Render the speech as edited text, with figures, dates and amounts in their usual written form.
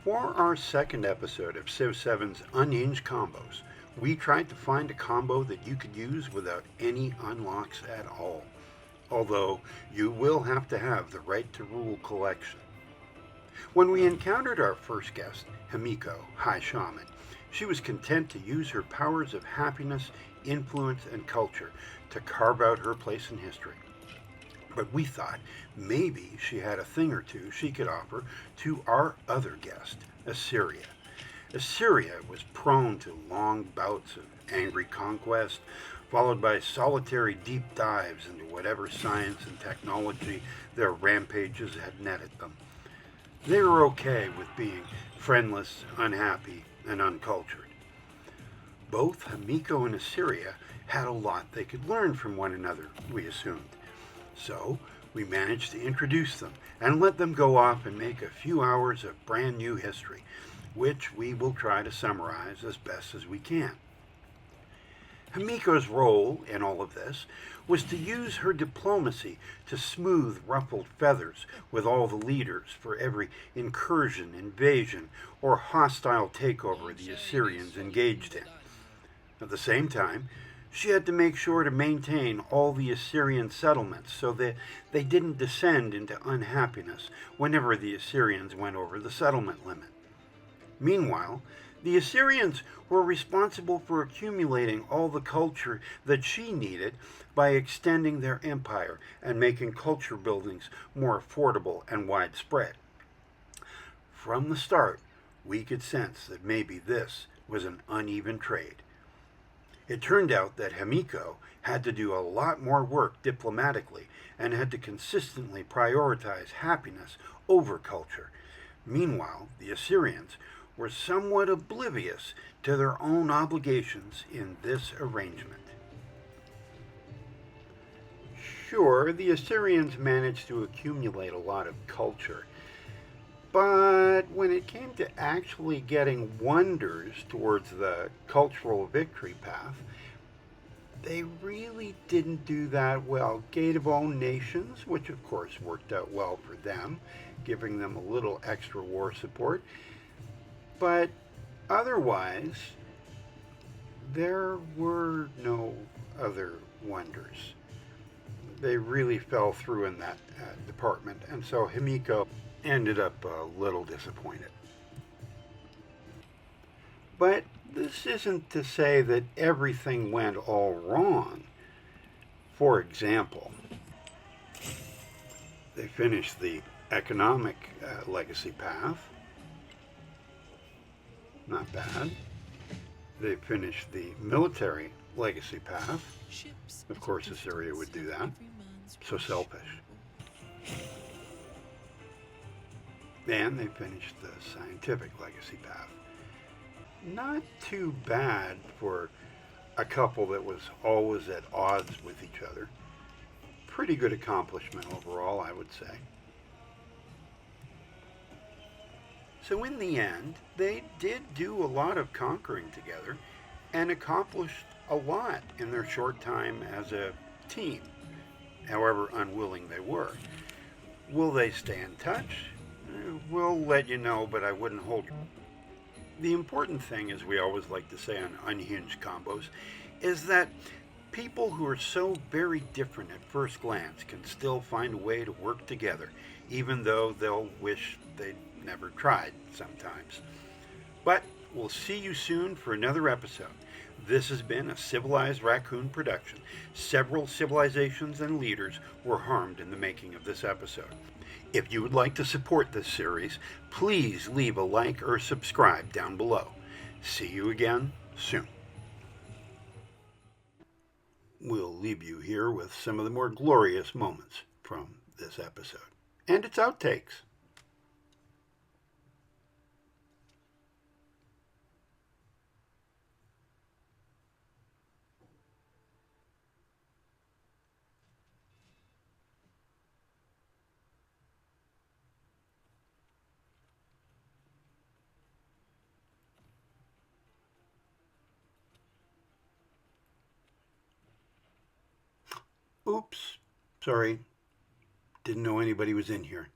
For our second episode of Civ 7's Unhinged Combos, we tried to find a combo that you could use without any unlocks at all. Although you will have to have the Right to Rule collection. When we encountered our first guest, Himiko, High Shaman, she was content to use her powers of happiness, influence, and culture to carve out her place in history. But we thought maybe she had a thing or two she could offer to our other guest, Assyria. Assyria was prone to long bouts of angry conquest, followed by solitary deep dives into whatever science and technology their rampages had netted them. They were okay with being friendless, unhappy, and uncultured. Both Himiko and Assyria had a lot they could learn from one another, we assumed. So we managed to introduce them and let them go off and make a few hours of brand new history, which we will try to summarize as best as we can. Himiko's role in all of this was to use her diplomacy to smooth ruffled feathers with all the leaders for every incursion, invasion, or hostile takeover the Assyrians engaged in. At the same time, she had to make sure to maintain all the Assyrian settlements so that they didn't descend into unhappiness whenever the Assyrians went over the settlement limit. Meanwhile, the Assyrians were responsible for accumulating all the culture that she needed by extending their empire and making culture buildings more affordable and widespread. From the start, we could sense that maybe this was an uneven trade. It turned out that Himiko had to do a lot more work diplomatically and had to consistently prioritize happiness over culture. Meanwhile, the Assyrians were somewhat oblivious to their own obligations in this arrangement. Sure, the Assyrians managed to accumulate a lot of culture, but when it came to actually getting wonders towards the cultural victory path, they really didn't do that well. Gate of All Nations, which of course worked out well for them, giving them a little extra war support, but otherwise, there were no other wonders. They really fell through in that department, and so Himiko ended up a little disappointed. But this isn't to say that everything went all wrong. For example, they finished the economic legacy path. Not bad. They finished the military legacy path. Of course, Assyria would do that. So selfish. And they finished the scientific legacy path. Not too bad for a couple that was always at odds with each other. Pretty good accomplishment overall, I would say. So in the end, they did do a lot of conquering together and accomplished a lot in their short time as a team, however unwilling they were. Will they stay in touch? We'll let you know, but I wouldn't hold you. The important thing, as we always like to say on Unhinged Combos, is that people who are so very different at first glance can still find a way to work together, even though they'll wish they'd never tried sometimes. But we'll see you soon for another episode. This has been a Civilized Raccoon production. Several civilizations and leaders were harmed in the making of this episode. If you would like to support this series, please leave a like or subscribe down below. See you again soon. We'll leave you here with some of the more glorious moments from this episode and its outtakes. Oops, sorry. Didn't know anybody was in here.